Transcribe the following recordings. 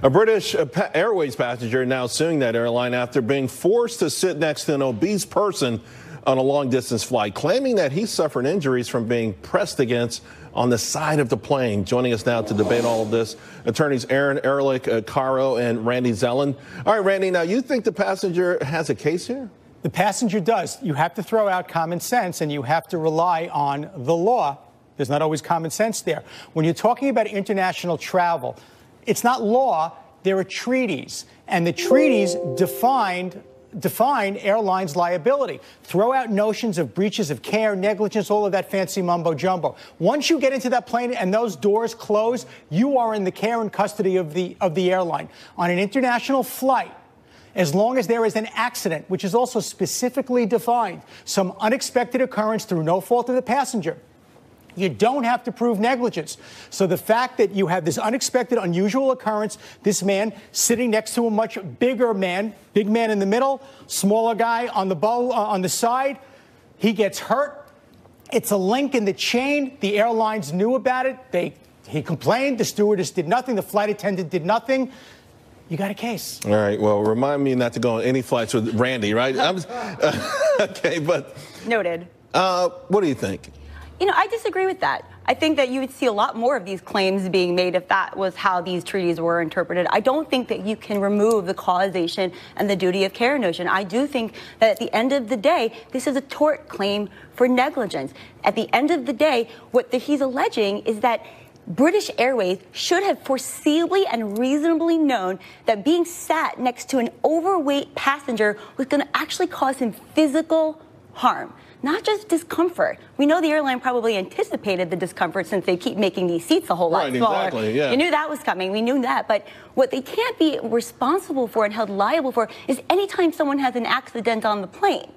A British Airways passenger now suing that airline after being forced to sit next to an obese person on a long-distance flight, claiming that he suffered injuries from being pressed against on the side of the plane. Joining us now to debate all of this, attorneys Aaron Ehrlich-Caro and Randy Zelin. All right, Randy, now you think the passenger has a case here? The passenger does. You have to throw out common sense, and you have to rely on the law. There's not always common sense there. When you're talking about international travel, it's not law, there are treaties. And the treaties define airlines' liability. Throw out notions of breaches of care, negligence, all of that fancy mumbo-jumbo. Once you get into that plane and those doors close, you are in the care and custody of the airline. On an international flight, as long as there is an accident, which is also specifically defined, some unexpected occurrence through no fault of the passenger, you don't have to prove negligence. So the fact that you have this unexpected, unusual occurrence, this man sitting next to a much bigger man, big man in the middle, smaller guy on the side, he gets hurt. It's a link in the chain. The airlines knew about it. He complained. The stewardess did nothing. The flight attendant did nothing. You got a case. All right. Well, remind me not to go on any flights with Randy, right? Okay, but noted. What do you think? You know, I disagree with that. I think that you would see a lot more of these claims being made if that was how these treaties were interpreted. I don't think that you can remove the causation and the duty of care notion. I do think that at the end of the day, this is a tort claim for negligence. At the end of the day, what he's alleging is that British Airways should have foreseeably and reasonably known that being sat next to an overweight passenger was going to actually cause him physical harm. Not just discomfort. We know the airline probably anticipated the discomfort since they keep making these seats a whole lot smaller. Exactly, yeah. You knew that was coming. We knew that. But what they can't be responsible for and held liable for is anytime someone has an accident on the plane.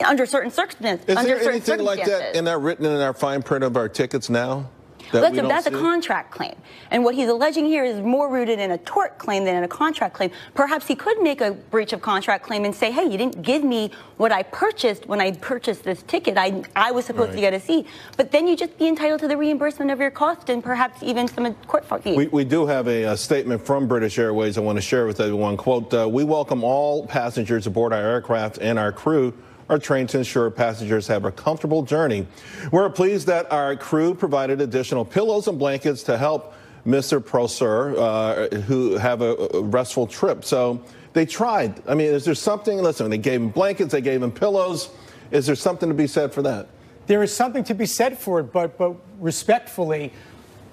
Under certain circumstances. Is there anything like that written in our fine print of our tickets now? That's a contract claim. And what he's alleging here is more rooted in a tort claim than in a contract claim. Perhaps he could make a breach of contract claim and say, hey, you didn't give me what I purchased when I purchased this ticket. I was supposed to get a seat. But then you just be entitled to the reimbursement of your cost and perhaps even some court fees. We do have a statement from British Airways I want to share with everyone. Quote, we welcome all passengers aboard our aircraft, and our crew are trained to ensure passengers have a comfortable journey. We're pleased that our crew provided additional pillows and blankets to help Mr. Prosser, who have a restful trip. So they tried. I mean, is there something? Listen, they gave him blankets, they gave him pillows. Is there something to be said for that? There is something to be said for it, but respectfully,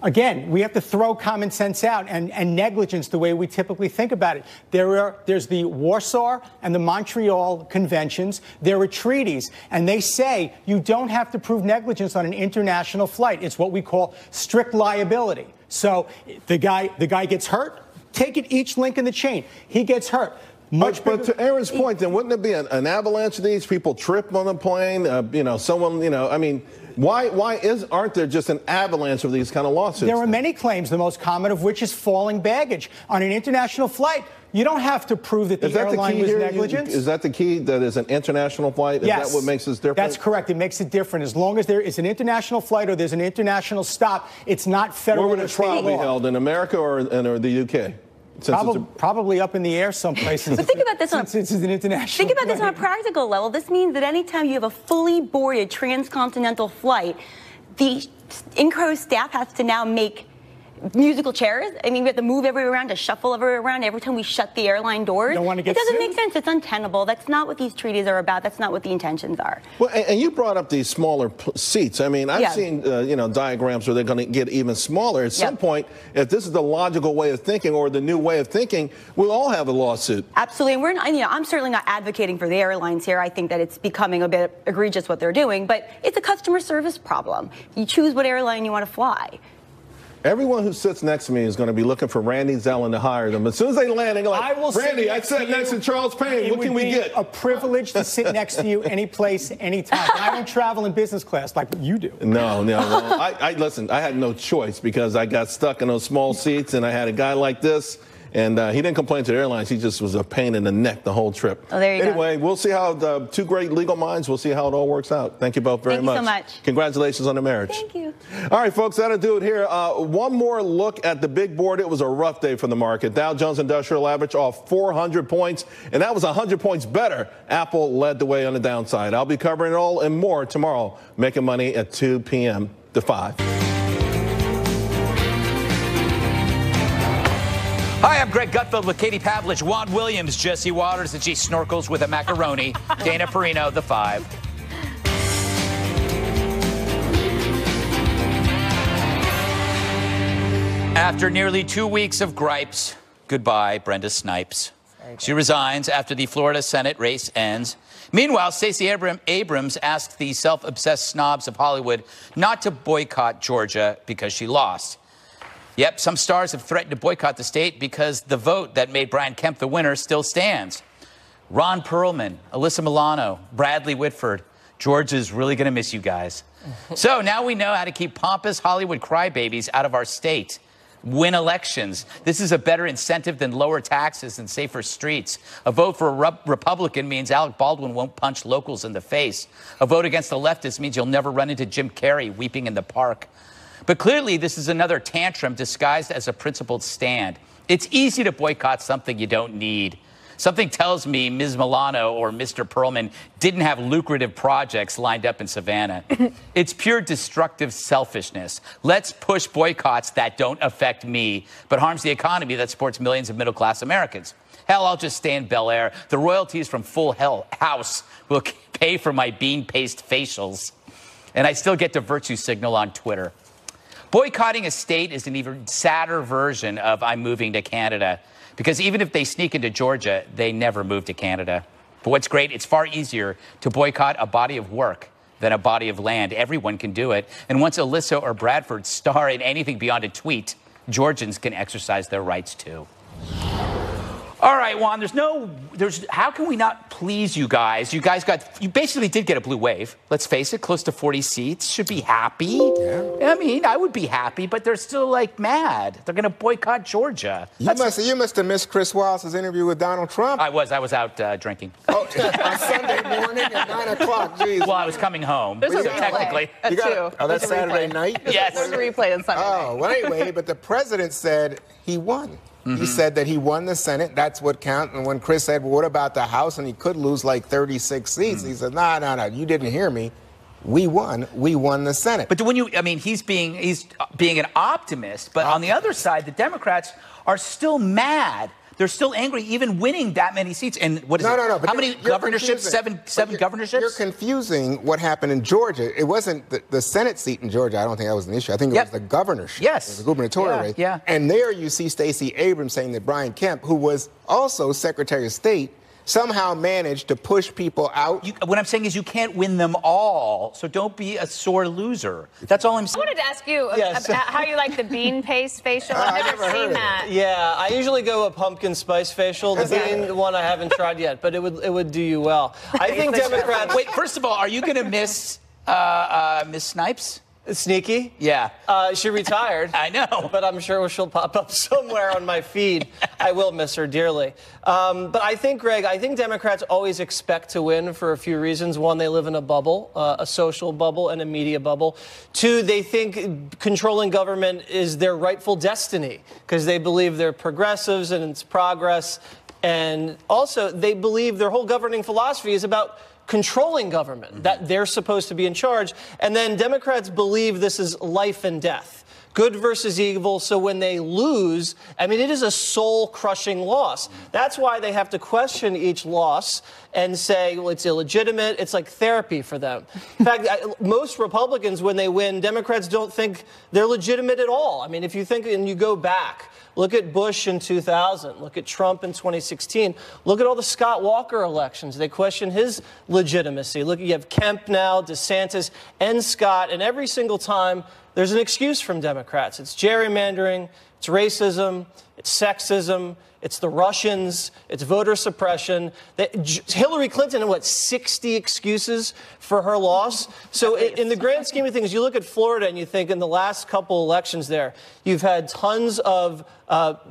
again, we have to throw common sense out and negligence the way we typically think about it. There's the Warsaw and the Montreal conventions. There are treaties, and they say you don't have to prove negligence on an international flight. It's what we call strict liability. So the guy gets hurt. Take it each link in the chain. He gets hurt. But to Aaron's point, then wouldn't it be an avalanche of these people trip on the plane? I mean, why aren't there just an avalanche of these kind of lawsuits? There are many claims, the most common of which is falling baggage. On an international flight, you don't have to prove that the airline was negligent. Is that the key, that is an international flight? Yes. Is that what makes this different? That's correct. It makes it different. As long as there is an international flight or there's an international stop, it's not federal. Where would a trial be held, in America or the UK? Probably up in the air some places. But think about this since it's an international Think about this on a practical level. This means that anytime you have a fully boarded transcontinental flight, the in-crew staff has to now make musical chairs. I mean, we have to move everywhere around, to shuffle everywhere around every time we shut the airline doors. Don't want to get It doesn't sued? make sense. It's untenable. That's not what these treaties are about. That's not what the intentions are. Well, and you brought up these smaller seats. I mean, I've seen diagrams where they're going to get even smaller. At some point, if this is the logical way of thinking or the new way of thinking, we'll all have a lawsuit. Absolutely. And we're not, I'm certainly not advocating for the airlines here. I think that it's becoming a bit egregious what they're doing, but it's a customer service problem. You choose what airline you want to fly. Everyone who sits next to me is going to be looking for Randy Zelin to hire them. As soon as they land, they're like, Randy, I sat next to Charles Payne. What can we get? It would be a privilege to sit next to you any place, anytime. I don't travel in business class like you do. No. Listen, I had no choice because I got stuck in those small seats, and I had a guy like this, And he didn't complain to the airlines. He just was a pain in the neck the whole trip. Oh, there you go. Anyway, we'll see how the two great legal minds, we'll see how it all works out. Thank you both very much. Thank you so much. Congratulations on the marriage. Thank you. All right, folks, that'll do it here. One more look at the big board. It was a rough day for the market. Dow Jones Industrial Average off 400 points, and that was 100 points better. Apple led the way on the downside. I'll be covering it all and more tomorrow, Making Money at 2 p.m. to 5. Hi, I'm Greg Gutfeld with Katie Pavlich, Juan Williams, Jesse Waters, and she snorkels with a macaroni, Dana Perino, the 5. After nearly 2 weeks of gripes, goodbye, Brenda Snipes. She resigns after the Florida Senate race ends. Meanwhile, Stacey Abrams asked the self-obsessed snobs of Hollywood not to boycott Georgia because she lost. Yep, some stars have threatened to boycott the state because the vote that made Brian Kemp the winner still stands. Ron Perlman, Alyssa Milano, Bradley Whitford. Georgia's really going to miss you guys. So now we know how to keep pompous Hollywood crybabies out of our state. Win elections. This is a better incentive than lower taxes and safer streets. A vote for a Republican means Alec Baldwin won't punch locals in the face. A vote against the leftists means you'll never run into Jim Carrey weeping in the park. But clearly, this is another tantrum disguised as a principled stand. It's easy to boycott something you don't need. Something tells me Ms. Milano or Mr. Perlman didn't have lucrative projects lined up in Savannah. It's pure destructive selfishness. Let's push boycotts that don't affect me, but harms the economy that supports millions of middle-class Americans. Hell, I'll just stay in Bel Air. The royalties from Full House will pay for my bean paste facials. And I still get to virtue signal on Twitter. Boycotting a state is an even sadder version of I'm moving to Canada, because even if they sneak into Georgia, they never move to Canada. But what's great, it's far easier to boycott a body of work than a body of land. Everyone can do it. And once Alyssa or Bradford star in anything beyond a tweet, Georgians can exercise their rights too. All right, Juan, how can we not please you guys? You basically did get a blue wave. Let's face it, close to 40 seats. Should be happy. Yeah. I mean, I would be happy, but they're still like mad. They're going to boycott Georgia. You must have missed Chris Wallace's interview with Donald Trump. I was out drinking. Oh, on Sunday morning at 9 o'clock. Jeez. Well, I was coming home. There's a technically. At 2. Oh, that's Saturday night? Yes. There's a replay on Sunday night. Oh, well, anyway, but the president said he won. Mm-hmm. He said that he won the Senate. That's what counts. And when Chris said, well, what about the House? And he could lose like 36 seats. He said, no, you didn't hear me. We won the Senate. But he's being an optimist. But on the other side, the Democrats are still mad. They're still angry, even winning that many seats. And what is it? No. How many governorships? Seven governorships? You're confusing what happened in Georgia. It wasn't the Senate seat in Georgia. I don't think that was an issue. I think it was the governorship. Yes. The gubernatorial race. Yeah. And there you see Stacey Abrams saying that Brian Kemp, who was also Secretary of State, somehow managed to push people out. What I'm saying is you can't win them all, so don't be a sore loser. That's all I'm saying. I wanted to ask you about how you like the bean paste facial. I've never seen that. Yeah, I usually go a pumpkin spice facial. The bean one I haven't tried yet, but it would do you well. I think Democrats... Wait, first of all, are you going to miss Miss Snipes? Sneaky? Yeah. She retired. I know. But I'm sure she'll pop up somewhere on my feed. I will miss her dearly. But I think, Greg, Democrats always expect to win for a few reasons. One, they live in a bubble, a social bubble and a media bubble. Two, they think controlling government is their rightful destiny because they believe they're progressives and it's progress. And also, they believe their whole governing philosophy is about controlling government, that they're supposed to be in charge. And then Democrats believe this is life and death, good versus evil. So when they lose, it is a soul-crushing loss. That's why they have to question each loss and say, well, it's illegitimate. It's like therapy for them. In fact, most Republicans, when they win, Democrats don't think they're legitimate at all. If you think and you go back, look at Bush in 2000. Look at Trump in 2016. Look at all the Scott Walker elections. They question his legitimacy. Look, you have Kemp now, DeSantis, and Scott. And every single time, there's an excuse from Democrats. It's gerrymandering, It's racism, it's sexism, it's the Russians, it's voter suppression. Hillary Clinton had, 60 excuses for her loss? So in the grand scheme of things, you look at Florida and you think in the last couple elections there, you've had tons of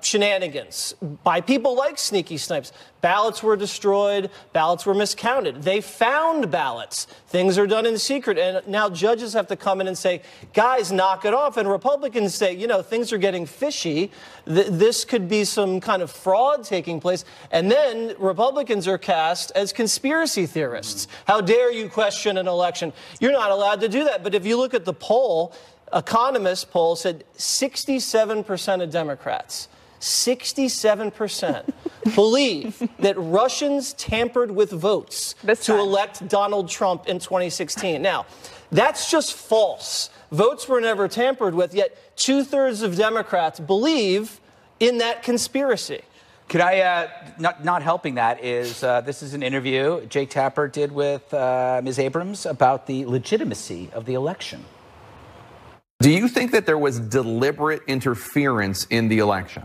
shenanigans by people like Sneaky Snipes. Ballots were destroyed. Ballots were miscounted. They found ballots. Things are done in secret. And now judges have to come in and say, guys, knock it off. And Republicans say, things are getting fishy. This could be some kind of fraud taking place. And then Republicans are cast as conspiracy theorists. How dare you question an election? You're not allowed to do that. But if you look at the poll, Economist poll said 67% of Democrats, 67% believe that Russians tampered with votes to elect Donald Trump in 2016. Now, that's just false. Votes were never tampered with, yet 2/3 of Democrats believe in that conspiracy. Could I, not helping that is, this is an interview Jake Tapper did with Ms. Abrams about the legitimacy of the election. Do you think that there was deliberate interference in the election?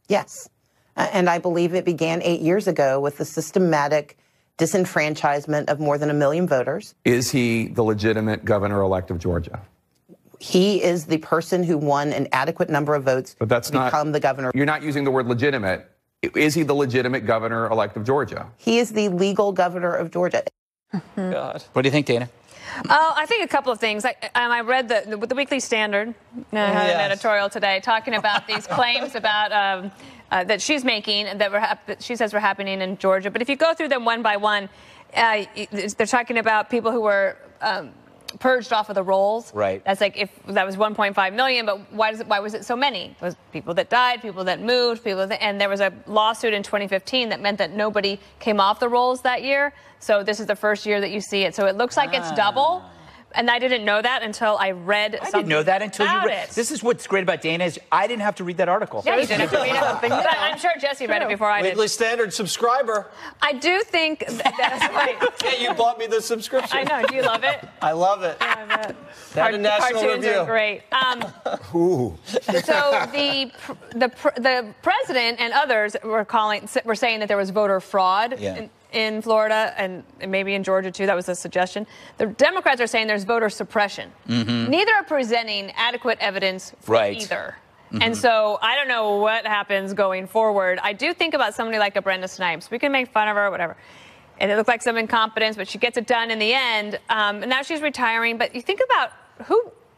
Yes. And I believe it began 8 years ago with the systematic disenfranchisement of more than 1 million voters. Is he the legitimate governor-elect of Georgia? He is the person who won an adequate number of votes but that's to become the governor. You're not using the word legitimate. Is he the legitimate governor-elect of Georgia? He is the legal governor of Georgia. God. What do you think, Dana? I think a couple of things. I read the Weekly Standard had an editorial today talking about these claims about that she's making that she says were happening in Georgia. But if you go through them one by one, they're talking about people who were purged off of the rolls. Right. That's like if that was 1.5 million, but why was it so many? It was people that died, people that moved, and there was a lawsuit in 2015 that meant that nobody came off the rolls that year. So this is the first year that you see it. So it looks like it's double. And I didn't know that until I read something. I didn't know that until you read it. This is what's great about Dana is I didn't have to read that article. Yeah, you didn't have to read it. But I'm sure Jesse read it before I did. Weekly Standard subscriber. I do think that's right. Yeah, you bought me the subscription. I know. Do you love it? I love it. Yeah, I bet. That and National Cartoons Review. are great. Ooh. So the president and others were saying that there was voter fraud in Florida and maybe in Georgia too. That was a suggestion. The Democrats are saying there's voter suppression. Mm-hmm. Neither are presenting adequate evidence for either. Mm-hmm. And so I don't know what happens going forward. I do think about somebody like a Brenda Snipes. We can make fun of her, whatever. And it looked like some incompetence, but she gets it done in the end. And now she's retiring. But you think about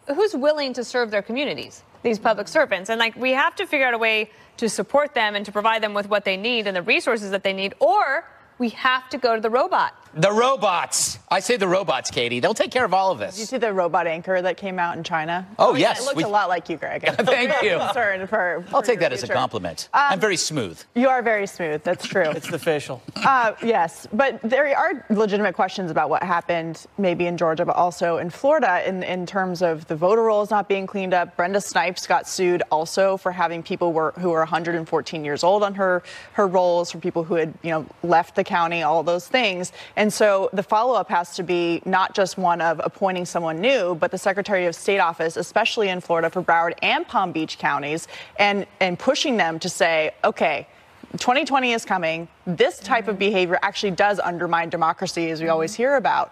who's willing to serve their communities, these public servants. And we have to figure out a way to support them and to provide them with what they need and the resources that they need, or we have to go to the robot. The robots. I say the robots, Katie. They'll take care of all of this. Did you see the robot anchor that came out in China? Oh, yes. It looks a lot like you, Greg. Thank you. I'll take that as a compliment. I'm very smooth. You are very smooth. That's true. It's the facial. Yes. But there are legitimate questions about what happened maybe in Georgia, but also in Florida in terms of the voter rolls not being cleaned up. Brenda Snipes got sued also for having people who were 114 years old on her rolls, for people who had left the county, all those things. And so the follow-up has to be not just one of appointing someone new, but the Secretary of State office, especially in Florida for Broward and Palm Beach counties, and pushing them to say, okay, 2020 is coming. This type of behavior actually does undermine democracy, as we always hear about.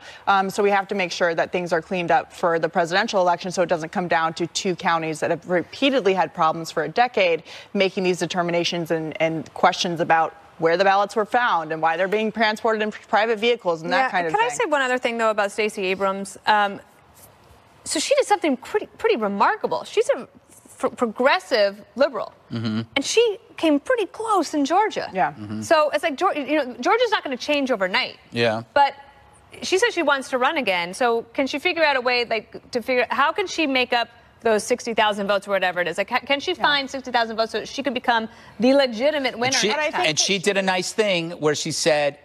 So we have to make sure that things are cleaned up for the presidential election so it doesn't come down to 2 counties that have repeatedly had problems for a decade making these determinations and questions about where the ballots were found and why they're being transported in private vehicles and that kind of thing. Can I say one other thing, though, about Stacey Abrams? So she did something pretty remarkable. She's a progressive liberal, and she came pretty close in Georgia. Yeah. Mm-hmm. So it's like Georgia's not going to change overnight. Yeah. But she says she wants to run again. So can she figure out a way to figure how can she make up those 60,000 votes or whatever it is? Can she find 60,000 votes so she could become the legitimate winner? And she did a nice thing where she said,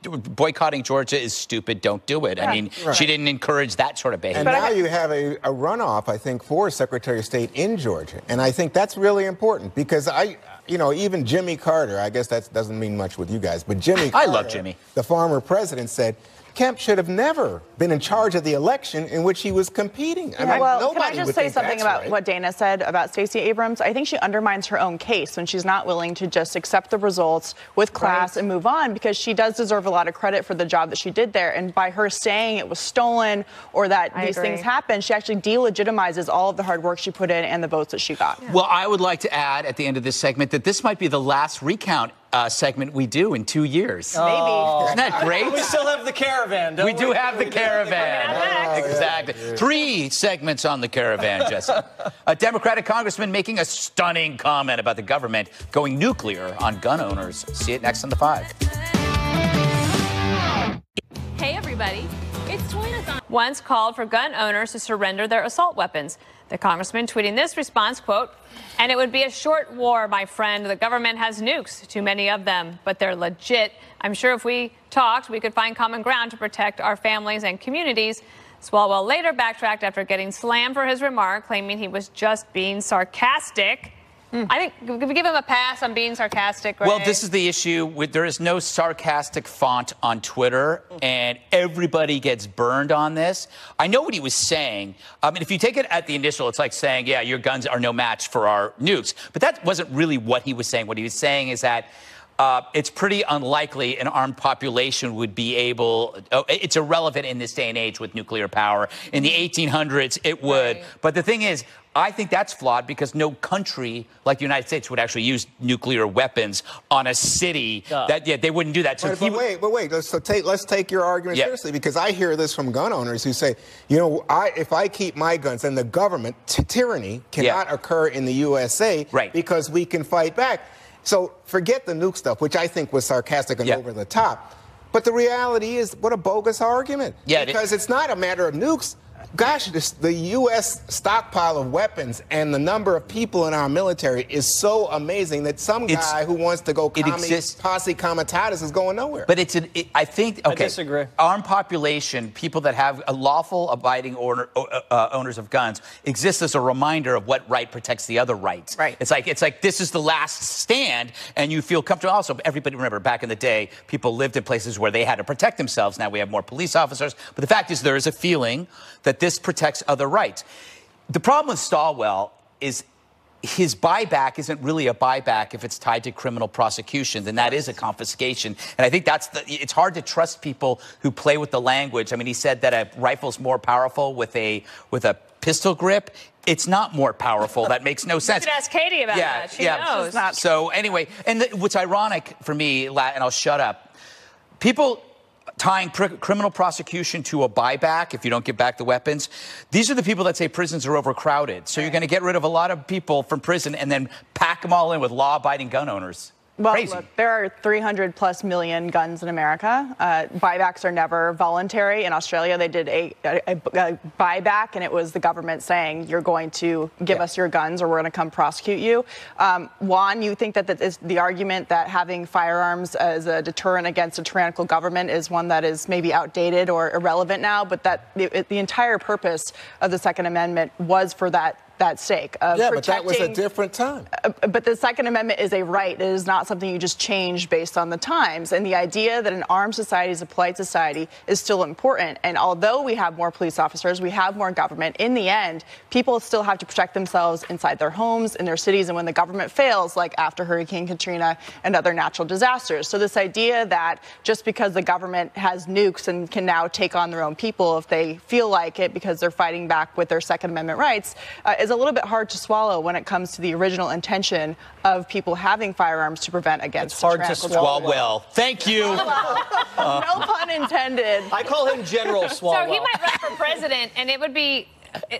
boycotting Georgia is stupid. Don't do it. I mean, she didn't encourage that sort of behavior. And now you have a runoff, I think, for Secretary of State in Georgia. And I think that's really important because even Jimmy Carter, I guess that doesn't mean much with you guys, but Jimmy Carter, I love Jimmy. The former president, said Kemp should have never been in charge of the election in which he was competing. Can I just say something about what Dana said about Stacey Abrams? I think she undermines her own case when she's not willing to just accept the results with class and move on, because she does deserve a lot of credit for the job that she did there. And by her saying it was stolen or that these things happened, she actually delegitimizes all of the hard work she put in and the votes that she got. Yeah. Well, I would like to add at the end of this segment that this might be the last recount segment we do in 2 years. Maybe. Isn't that great? We still have the caravan, don't we? We do have the caravan. Exactly. 3 segments on the caravan, Jesse. A Democratic congressman making a stunning comment about the government going nuclear on gun owners. See it next on The 5. Hey, everybody. It's Toyothon. Once called for gun owners to surrender their assault weapons. The congressman tweeting this response, quote, "And it would be a short war, my friend. The government has nukes, too many of them, but they're legit. I'm sure if we talked, we could find common ground to protect our families and communities." Swalwell later backtracked after getting slammed for his remark, claiming he was just being sarcastic. I think we give him a pass on being sarcastic, right? Well, this is the issue. There is no sarcastic font on Twitter, and everybody gets burned on this. I know what he was saying. I mean, if you take it at the initial, it's like saying, yeah, your guns are no match for our nukes. But that wasn't really what he was saying. What he was saying is that it's pretty unlikely an armed population would be able. It's irrelevant in this day and age with nuclear power. In the 1800s, it would. Right. But the thing is, I think that's flawed because no country like the United States would actually use nuclear weapons on a city. They wouldn't do that. So but wait. Let's take your argument seriously, because I hear this from gun owners who say, if I keep my guns, then the government tyranny cannot occur in the USA because we can fight back. So forget the nuke stuff, which I think was sarcastic and over the top. But the reality is, what a bogus argument. Because it's not a matter of nukes. Gosh, the U.S. stockpile of weapons and the number of people in our military is so amazing that some guy who wants to go posse comitatus is going nowhere. But I think, okay, I disagree. Armed population, people that have a lawful abiding owners of guns, exists as a reminder of what right protects the other rights. Right. It's like this is the last stand, and you feel comfortable. Also, everybody remember, back in the day, people lived in places where they had to protect themselves. Now we have more police officers. But the fact is, there is a feeling that this protects other rights. The problem with Swalwell is his buyback isn't really a buyback if it's tied to criminal prosecution. Then that is a confiscation. And I think it's hard to trust people who play with the language. I mean, he said that a rifle's more powerful with a pistol grip. It's not more powerful. That makes no sense. You could ask Katie about that. She knows. So anyway, and what's ironic for me, and I'll shut up, people tying criminal prosecution to a buyback if you don't give back the weapons. These are the people that say prisons are overcrowded. So you're going to get rid of a lot of people from prison and then pack them all in with law-abiding gun owners. Well, Crazy. Look, there are 300+ million guns in America. Buybacks are never voluntary. In Australia, they did a buyback, and it was the government saying, you're going to give us your guns or we're going to come prosecute you. Juan, you think that is the argument that having firearms as a deterrent against a tyrannical government is one that is maybe outdated or irrelevant now, but that the entire purpose of the Second Amendment was for that sake of but that was a different time. But the Second Amendment is a right. It is not something you just change based on the times. And the idea that an armed society is a polite society is still important. And although we have more police officers, we have more government, in the end, people still have to protect themselves inside their homes, in their cities, and when the government fails, like after Hurricane Katrina and other natural disasters. So this idea that just because the government has nukes and can now take on their own people if they feel like it because they're fighting back with their Second Amendment rights is a little bit hard to swallow when it comes to the original intention of people having firearms to prevent against. It's hard to swallow. Swalwell. Thank you. No pun intended. I call him General Swalwell. So he might run for president, and it would be,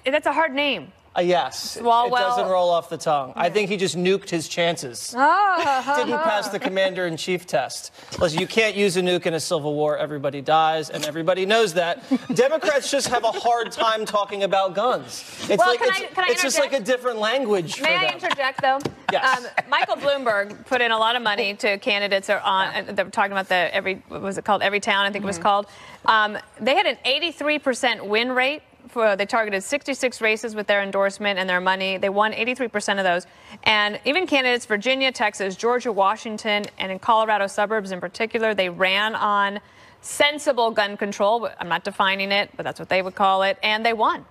that's a hard name. Yes. Swalwell. It doesn't roll off the tongue. I think he just nuked his chances. Didn't pass the commander-in-chief test. Listen, you can't use a nuke in a civil war. Everybody dies, and everybody knows that. Democrats just have a hard time talking about guns. It's Well, like can I it's just like a different language May for I them. interject, though? Yes. Michael Bloomberg put in a lot of money to candidates on. They're talking about what was it called? Every Town, I think it was called. They had an 83% win rate. They targeted 66 races with their endorsement and their money. They won 83% of those. And even candidates, Virginia, Texas, Georgia, Washington, and in Colorado suburbs in particular, they ran on sensible gun control. I'm not defining it, but that's what they would call it. And they won.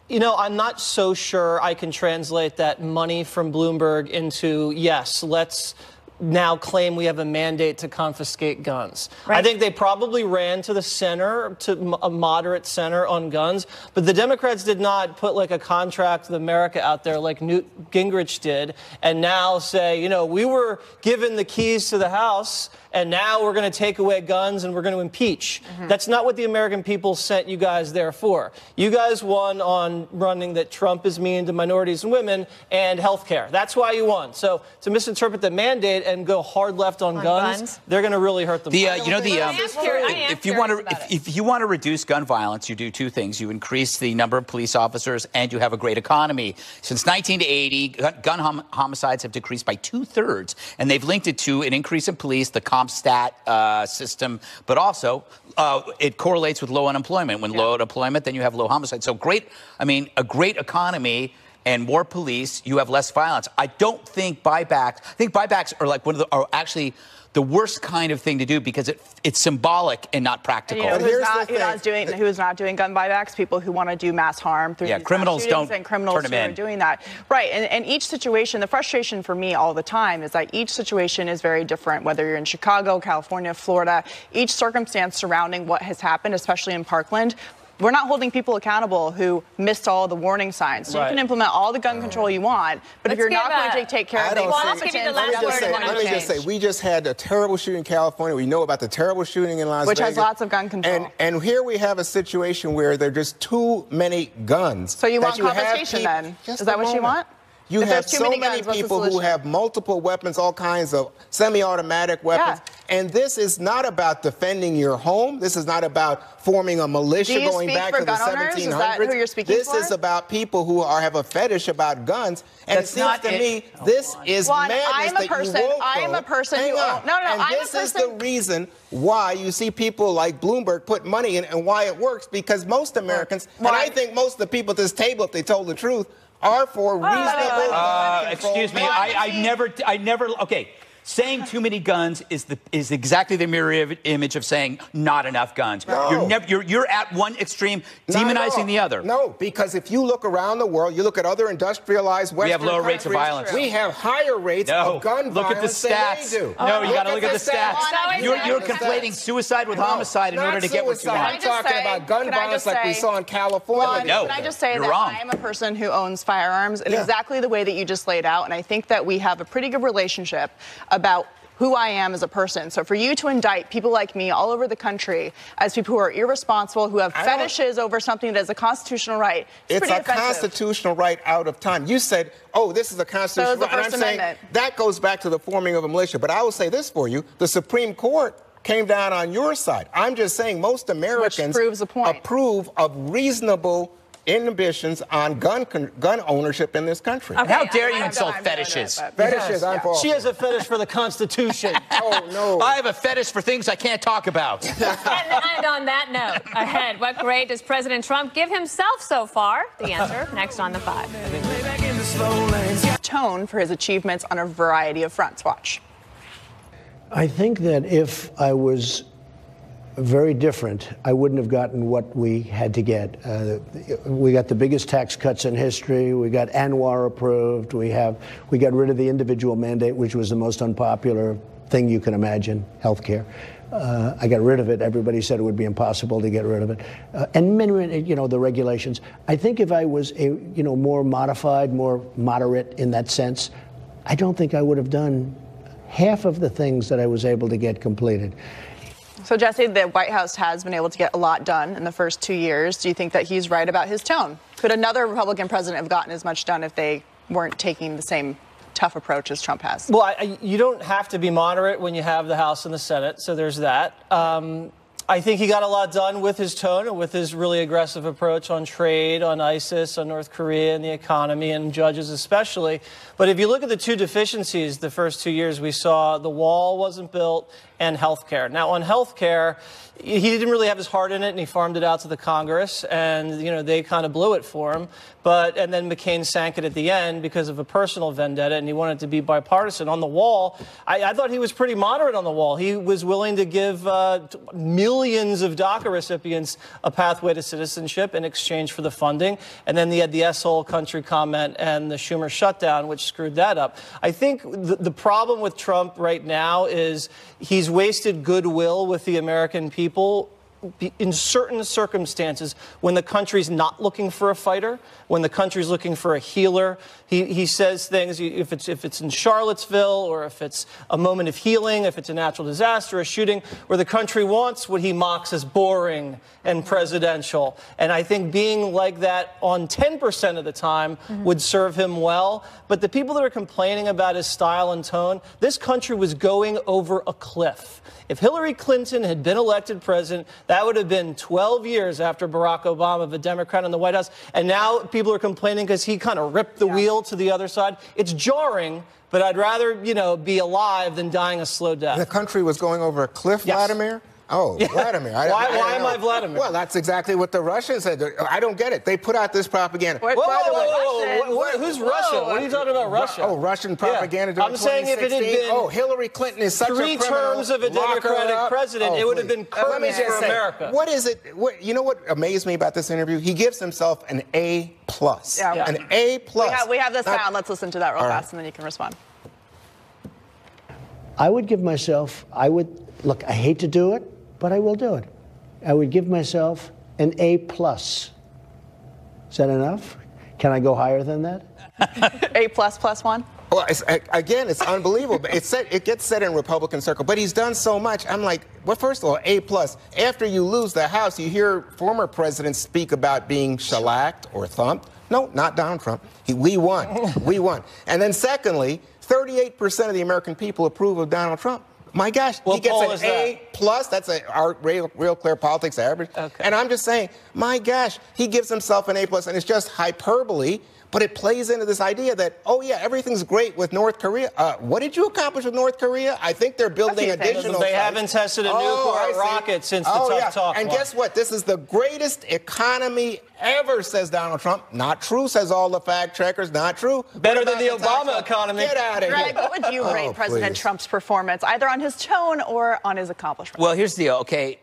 You know, I'm not so sure I can translate that money from Bloomberg into, yes, let's now claim we have a mandate to confiscate guns. Right. I think they probably ran to the center, to a moderate center on guns, but the Democrats did not put like a contract with America out there like Newt Gingrich did and now say, you know, we were given the keys to the House and now we're going to take away guns and we're going to impeach. That's not what the American people sent you guys there for. You guys won on running that Trump is mean to minorities and women and health care. That's why you won. So to misinterpret the mandate and go hard left on guns, they're going to really hurt them. If you want to reduce gun violence, you do two things. You increase the number of police officers and you have a great economy. Since 1980, gun homicides have decreased by 2/3, and they've linked it to an increase in police, the CompStat system, but also it correlates with low unemployment. When low unemployment, then you have low homicide. So a great economy and more police, you have less violence. I don't think buybacks. I think buybacks are like are actually the worst kind of thing to do because it's symbolic and not practical. You know, who's not doing gun buybacks? People who want to do mass harm through these criminals don't and criminals turn who them are doing that. Right, and each situation, the frustration for me all the time is that each situation is very different, whether you're in Chicago, California, Florida, each circumstance surrounding what has happened, especially in Parkland. We're not holding people accountable who missed all the warning signs. So you can implement all the gun control you want, but if you're not going to take care of things, let me just say, we just had a terrible shooting in California. We know about the terrible shooting in Las Vegas. Which has lots of gun control. And here we have a situation where there are just too many guns. So you want confiscation then? Is that what you want? You have so many people who have multiple weapons, all kinds of semi-automatic weapons. Yeah. And this is not about defending your home. This is not about forming a militia going back to the 1700s. Is that who you're speaking this for? Is about people who have a fetish about guns. And it seems to me this is madness I am a person who this is the reason why you see people like Bloomberg put money in and why it works, because most Americans, and I think most of the people at this table, if they told the truth, are for reasonable. Excuse me, I never. Okay, saying too many guns is exactly the mirror image of saying not enough guns. No. You're at one extreme, demonizing the other. No, because if you look around the world, you look at other industrialized Western countries. We have lower rates of violence. We have higher rates of gun look violence at the stats. than they do. No, you got to look at the stats. You're conflating suicide with homicide in order to get what you want. I'm talking about gun violence like we saw in California. No, can I just say that I am a person who owns firearms in exactly the way that you just laid out, and I think that we have a pretty good relationship about who I am as a person. So for you to indict people like me all over the country as people who are irresponsible, who have fetishes over something that is a constitutional right, it's pretty offensive. Constitutional right out of time. You said, this is a constitutional right. And I'm saying that goes back to the forming of a militia. But I will say this for you. The Supreme Court came down on your side. I'm just saying most Americans approve of reasonable inhibitions on gun ownership in this country. Okay, how dare you insult fetishes? Fetishes, I'm for. She has a fetish for the Constitution. Oh, no. I have a fetish for things I can't talk about. And on that note, ahead, what grade does President Trump give himself so far? The answer next on The Five. Tone for his achievements on a variety of fronts. Watch. I think that if I was very different, I wouldn't have gotten what we had to get. We got the biggest tax cuts in history. We got Anwar approved. We got rid of the individual mandate, which was the most unpopular thing you can imagine, healthcare. I got rid of it. Everybody said it would be impossible to get rid of it. And many, the regulations. I think if I was more modified, more moderate in that sense, I don't think I would have done half of the things that I was able to get completed. So, Jesse, the White House has been able to get a lot done in the first 2 years. Do you think that he's right about his tone? Could another Republican president have gotten as much done if they weren't taking the same tough approach as Trump has? Well, you don't have to be moderate when you have the House and the Senate, so there's that. I think he got a lot done with his tone and with his really aggressive approach on trade, on ISIS, on North Korea, and the economy, and judges especially. But if you look at the two deficiencies the first 2 years, we saw the wall wasn't built and health care. Now, on health care, he didn't really have his heart in it, and he farmed it out to the Congress, and, you know, they kind of blew it for him. And then McCain sank it at the end because of a personal vendetta, and he wanted it to be bipartisan. On the wall, I thought he was pretty moderate on the wall. He was willing to give millions of DACA recipients a pathway to citizenship in exchange for the funding. And then he had the S-hole country comment and the Schumer shutdown, which screwed that up. I think the problem with Trump right now is he's wasted goodwill with the American people in certain circumstances when the country's not looking for a fighter, when the country's looking for a healer. He says things, if it's in Charlottesville or if it's a moment of healing, if it's a natural disaster, a shooting, where the country wants what he mocks as boring and presidential. And I think being like that on 10% of the time would serve him well. But the people that are complaining about his style and tone, this country was going over a cliff. If Hillary Clinton had been elected president, that would have been 12 years after Barack Obama, a Democrat in the White House. And now people are complaining because he kind of ripped the wheel to the other side. It's jarring, but I'd rather, you know, be alive than dying a slow death. The country was going over a cliff, yes. Vladimir? Oh, yeah. Vladimir. Why am I Vladimir? Well, that's exactly what the Russians said. I don't get it. They put out this propaganda. Whoa, who's Russia? What are you talking about, Russia? Oh, Russian propaganda during 2016? I'm saying if it had been Hillary Clinton is such a criminal. 3 terms of a Democratic president, it would have been curtains for America. What is it? You know what amazed me about this interview? He gives himself an A+. Yeah. An A+. We have this sound. Let's listen to that real fast, and then you can respond. I would give myself, look, I hate to do it, but I will do it. I would give myself an A+. Is that enough? Can I go higher than that? A+, +1? Well, it's unbelievable. It gets said in Republican circle, but he's done so much. I'm like, well, first of all, A+. After you lose the House, you hear former presidents speak about being shellacked or thumped. No, not Donald Trump. We won. We won. And then secondly, 38% of the American people approve of Donald Trump. My gosh, he gets an A+. That's our real clear politics average. Okay. And I'm just saying, my gosh, he gives himself an A+, and it's just hyperbole. But it plays into this idea that, oh, yeah, everything's great with North Korea. What did you accomplish with North Korea? I think they're building additional. They haven't tested a nuclear rocket since the tough talk. And guess what? This is the greatest economy ever, says Donald Trump. Not true, says all the fact checkers. Not true. Better than the Obama economy. Get out of here. Greg, what would you rate President Trump's performance, either on his tone or on his accomplishments? Well, here's the deal. Okay,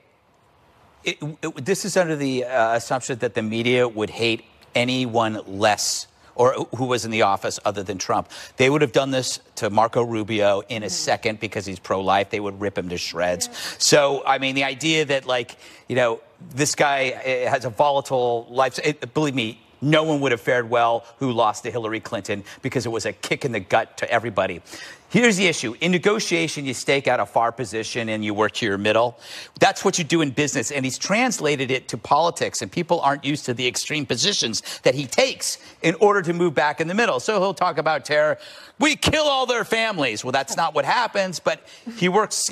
this is under the assumption that the media would hate anyone less or who was in the office other than Trump. They would have done this to Marco Rubio in a second because he's pro-life. They would rip him to shreds. So, I mean, the idea that, like, you know, this guy has a volatile life, believe me, no one would have fared well who lost to Hillary Clinton because it was a kick in the gut to everybody. Here's the issue. In negotiation, you stake out a far position and you work to your middle. That's what you do in business. And he's translated it to politics, and people aren't used to the extreme positions that he takes in order to move back in the middle. So he'll talk about terror. We kill all their families. Well, that's not what happens, but he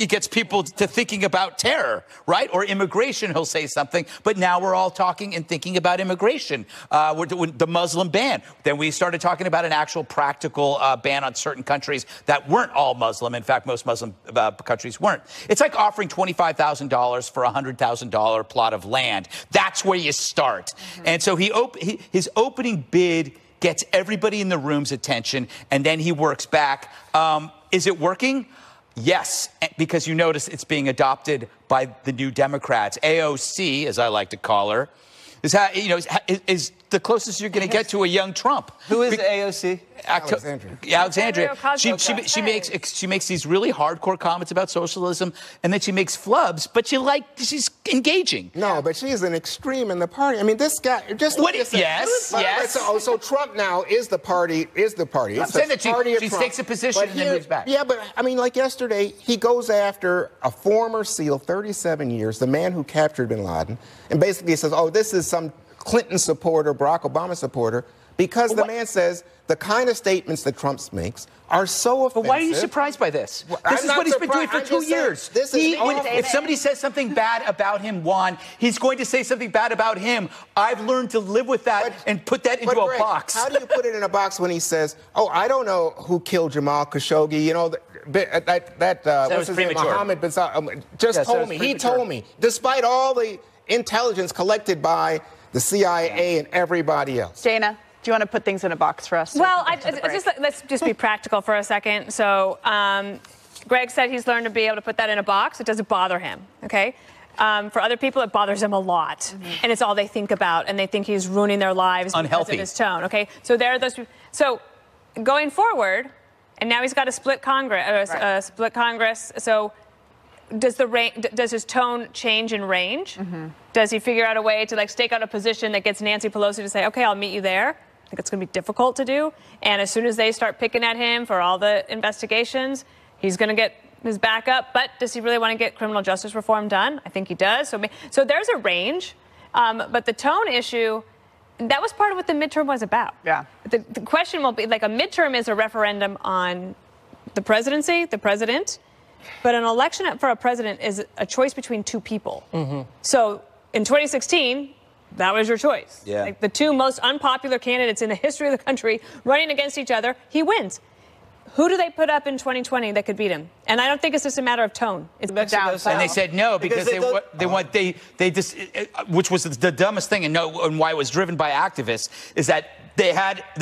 gets people to thinking about terror, right? Or immigration, he'll say something. But now we're all talking and thinking about immigration. We're doing the Muslim ban. Then we started talking about an actual practical ban on certain countries that weren't all Muslim. In fact, most Muslim countries weren't. It's like offering $25,000 for a $100,000 plot of land. That's where you start. And so his opening bid gets everybody in the room's attention, and then he works back. Is it working? Yes, because you notice it's being adopted by the New Democrats. AOC, as I like to call her, is the closest you're going to get to a young Trump. Who is AOC? Alexandria. She makes these really hardcore comments about socialism, and then she makes flubs, but she's engaging. No, but she's an extreme in the party. I mean, this guy just look at this. Yes. So Trump now is the party. It's I'm saying that she takes a position and then moves back. Yeah, but I mean, like yesterday, he goes after a former SEAL, 37 years, the man who captured bin Laden, and basically says, "Oh, this is some Clinton supporter, Barack Obama supporter," because the man says the kind of statements that Trump makes are so offensive. But why are you surprised by this? This is what he's been doing for 2 years. If somebody says something bad about him, Juan, he's going to say something bad about him. I've learned to live with that and put that into a box. How do you put it in a box when he says, "Oh, I don't know who killed Jamal Khashoggi"? You know, what's his name? Mohammed bin Salman just told me. He told me, despite all the intelligence collected by the CIA and everybody else. Dana, do you want to put things in a box for us? Well, let's just be practical for a second. So Greg said he's learned to be able to put that in a box. It doesn't bother him, okay? For other people, it bothers them a lot. And it's all they think about, and they think he's ruining their lives because of his tone, okay? So there are those. So going forward, and now he's got a split Congress. So does his tone change in range? Does he figure out a way to stake out a position that gets Nancy Pelosi to say, "Okay, I'll meet you there"? I think it's going to be difficult to do. And as soon as they start picking at him for all the investigations, he's going to get his back up. But does he really want to get criminal justice reform done? I think he does. So there's a range. But the tone issue, that was part of what the midterm was about. Yeah. The question will be, a midterm is a referendum on the presidency, the president. But an election for a president is a choice between two people. So in 2016, that was your choice. Yeah. The two most unpopular candidates in the history of the country running against each other, he wins. Who do they put up in 2020 that could beat him? And I don't think it's just a matter of tone. It's down. And they said no because they just, which was the dumbest thing, and why it was driven by activists, is that they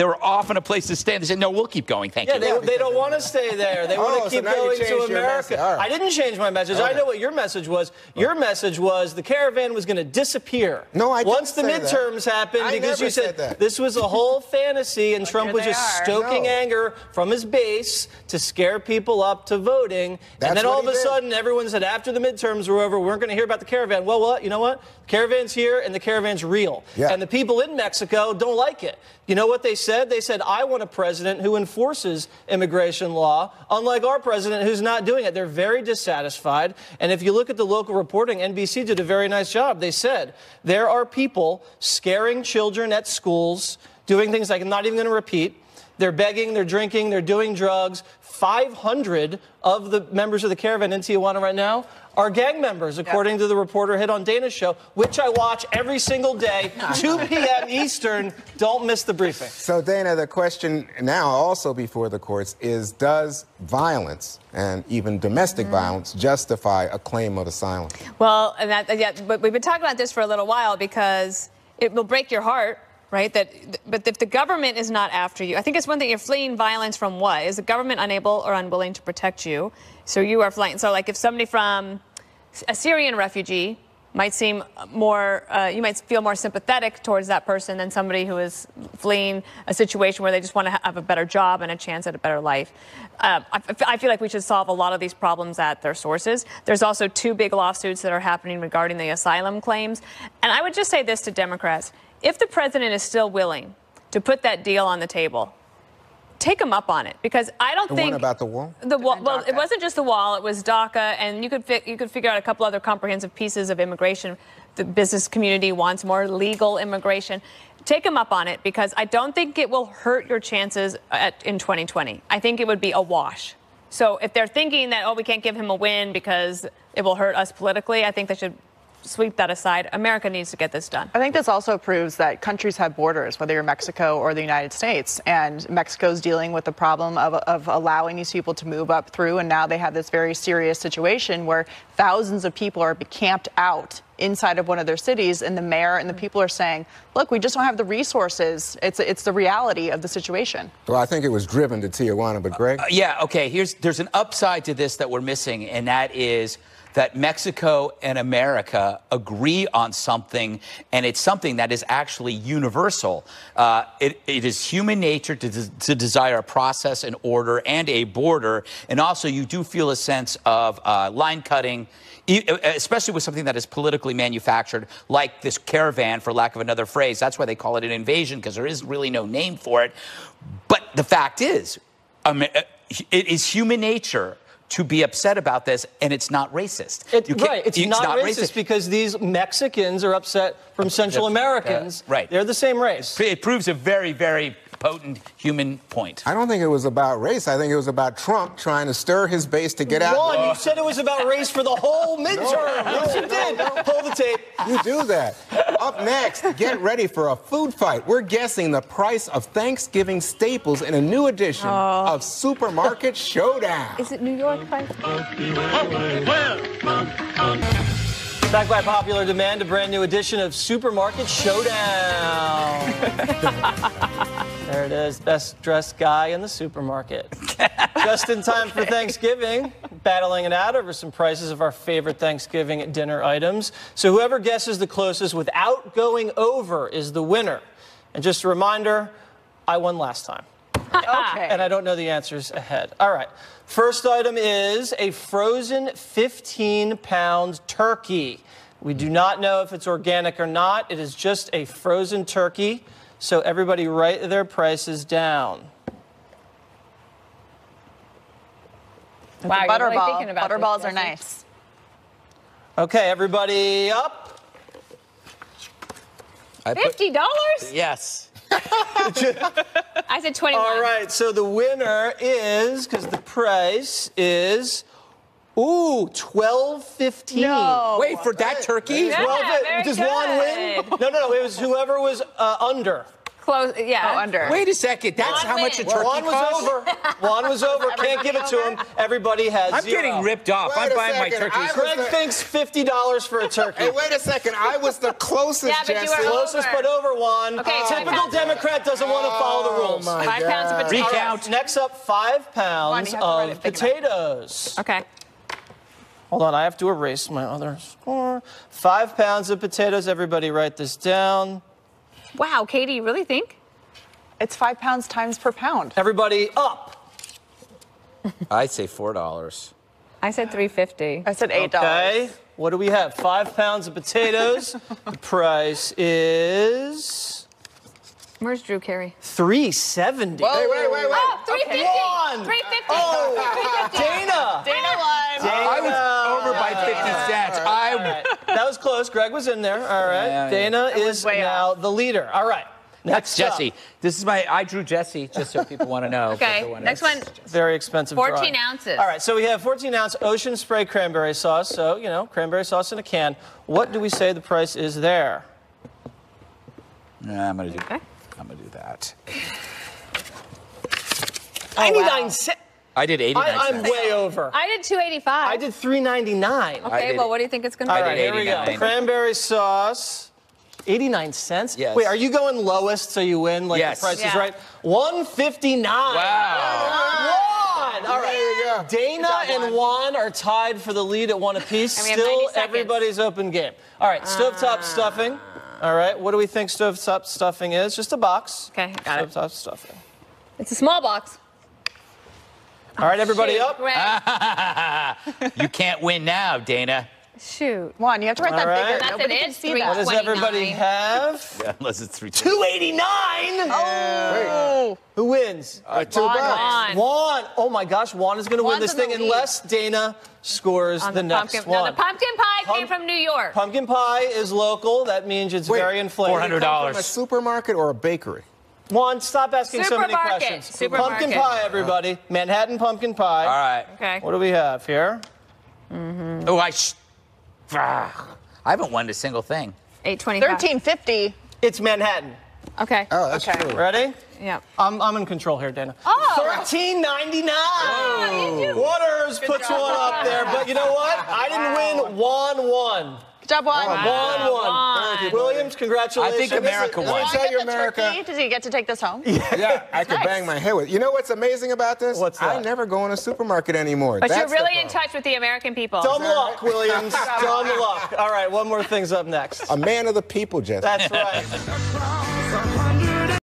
were off in a place to stay. They said, "No, we'll keep going. Thank you." They don't want to stay there. They want to keep going to America. Right. I didn't change my message. I know what your message was. Your message was the caravan was going to disappear. No, I didn't once the midterms happened, because you said this was a whole fantasy, and Trump was just stoking anger from his base to scare people up to voting. And then all of a sudden, everyone said after the midterms were over, we weren't going to hear about the caravan. Well, you know what? The caravan's here, and the caravan's real. Yeah. And the people in Mexico don't like it. You know what they said? They said, "I want a president who enforces immigration law, unlike our president who's not doing it." They're very dissatisfied. And if you look at the local reporting, NBC did a very nice job. They said there are people scaring children at schools, doing things I'm not even going to repeat. They're begging, they're drinking, they're doing drugs. 500 of the members of the caravan in Tijuana right now are gang members, according to the reporter hit on Dana's show, which I watch every single day, 2 p.m. Eastern. Don't miss the briefing. So, Dana, the question now also before the courts is, does violence and even domestic violence justify a claim of asylum? Well, but we've been talking about this for a little while because it will break your heart. Right? But if the government is not after you, I think it's one thing you're fleeing violence from what? Is the government unable or unwilling to protect you? So you are fleeing. So if somebody from a Syrian refugee might seem more, you might feel more sympathetic towards that person than somebody who is fleeing a situation where they just want to have a better job and a chance at a better life. I feel like we should solve a lot of these problems at their sources. There's also 2 big lawsuits that are happening regarding the asylum claims. And I would just say this to Democrats. If the president is still willing to put that deal on the table, take him up on it, because I don't think the one about the wall. The wall. Well, it wasn't just the wall; it was DACA, and you could figure out a couple other comprehensive pieces of immigration. The business community wants more legal immigration. Take him up on it, because I don't think it will hurt your chances in 2020. I think it would be a wash. So if they're thinking that, we can't give him a win because it will hurt us politically, I think they should sweep that aside. America needs to get this done. I think this also proves that countries have borders, whether you're Mexico or the United States. And Mexico's dealing with the problem of allowing these people to move up through. And now they have this very serious situation where thousands of people are camped out inside of one of their cities. And the mayor and the people are saying, look, we just don't have the resources. It's the reality of the situation. Well, I think it was driven to Tijuana, but Greg? There's an upside to this that we're missing, and that is that Mexico and America agree on something, and it's something that is actually universal. It is human nature to desire a process, an order, and a border. And also, you do feel a sense of line cutting, especially with something that is politically manufactured, like this caravan, for lack of another phrase. That's why they call it an invasion, because there is really no name for it. But the fact is, it is human nature to be upset about this, and it's not racist. It's not racist because these Mexicans are upset from Central Americans. Right. They're the same race. It proves a very, very potent human point. I don't think it was about race. I think it was about Trump trying to stir his base to get out. Juan, you said it was about race for the whole midterm. Yes, you did. Pull the tape. You do that. Up next, get ready for a food fight. We're guessing the price of Thanksgiving staples in a new edition of Supermarket Showdown. Is it New York price? Back by popular demand, a brand new edition of Supermarket Showdown. There it is, best dressed guy in the supermarket. Just in time for Thanksgiving, battling it out over some prices of our favorite Thanksgiving dinner items. So whoever guesses the closest without going over is the winner. And just a reminder, I won last time. Okay. And I don't know the answers ahead. All right. First item is a frozen 15-pound turkey. We do not know if it's organic or not. It is just a frozen turkey. So everybody write their prices down. Wow, you're really thinking about this, Butterballs are Jesse. nice. Okay, everybody up. $50? Yes. I said 21. All right, so the winner is, because the price is, $12.15. No. Wait, for that turkey? Yeah, Does very Juan win? good. No, it was whoever was under. Close, yeah. Oh, under. Wait a second. That's Juan how much a wins. turkey Juan was costs? over. Juan was over. Can't give it to him. Everybody has I'm zero. getting ripped off. Wait I'm a buying my second. turkeys. Greg thinks $50 for a turkey. Hey, wait a second. I was the closest, Yeah, but you Jesse. were Closest but over one. Okay, Typical Democrat doesn't want to follow the rules. Oh, my 5 pounds of God. potatoes. Recount. Next up, 5 pounds you have to write of it big enough. potatoes. Okay. Hold on, I have to erase my other score. 5 pounds of potatoes. Everybody write this down. Wow, Katie, you really think? It's 5 pounds times per pound. Everybody up. I'd say $4. I said $3.50. I said $8. Okay. What do we have? 5 pounds of potatoes. The price is Where's Drew Carey? $3.70. Wait. Oh, $3.50. Juan. $3.50. Oh, Dana. Dana won. I was over by 50 cents. All right. That was close. Greg was in there. All right. Yeah. Dana is way now the leader. All right. That's Next up. Jesse. This is I drew Jesse, just so people want to know. Okay, next one. Very expensive 14 drawing. ounces. All right, so we have 14-ounce Ocean Spray cranberry sauce. So, cranberry sauce in a can. What do we say the price is there? Nah, I'm going to do Okay. I'm going to do that. 99 cents. I did 89 I'm cents. way over. I did $2.85. I did $3.99. Okay, did- well, what do you think it's going to All be? right, here we go. 89. Cranberry sauce. 89 cents? Yes. Wait, are you going lowest so you win? Like Yes. the price is Yeah. right? $1.59. Wow. Juan! All right. There you go. Dana and Juan are tied for the lead at 1 apiece. And we have Still 90 seconds. everybody's open game. All right, stovetop stuffing. All right, what do we think stovetop stuffing is? Just a box. Okay, got it. Stovetop stuffing. It's a small box. All right, everybody Shoot, up. Greg. You can't win now, Dana. Shoot. Juan, you have to write that All right. bigger. That's Nobody an can inch, see three. that. What does everybody 29. have? Yeah, unless it's 3. 289. Oh, Who wins? Juan. Juan. Oh my gosh, Juan is going to win Juan's this in the thing lead. unless Dana scores On the next pumpkin. one. No, the pumpkin pie came from New York. Pumpkin pie is local. That means it's Wait, very inflated. $400. From a supermarket or a bakery? Juan, stop asking so many Supermarket. questions. Supermarket. Pumpkin pie, everybody. Manhattan pumpkin pie. All right. Okay. What do we have here? Oh, I haven't won a single thing. $8.25. $13.50. It's Manhattan. Okay. Oh, that's Okay. true. Ready? Yeah. I'm in control here, Dana. Oh. $13.99. Waters puts one up there, but you know what? I didn't win. Juan won. Good Job one. 1-1. Williams, congratulations. I think America won. Let me tell you, America. Does he get to take this home? Yeah, I could bang my head with. You know what's amazing about this? What's that? I never go in a supermarket anymore. But That's you're the really in problem. touch with the American people. Dumb luck, Williams. Dumb luck. All right, one more thing's up next. A man of the people, Jesse. That's right.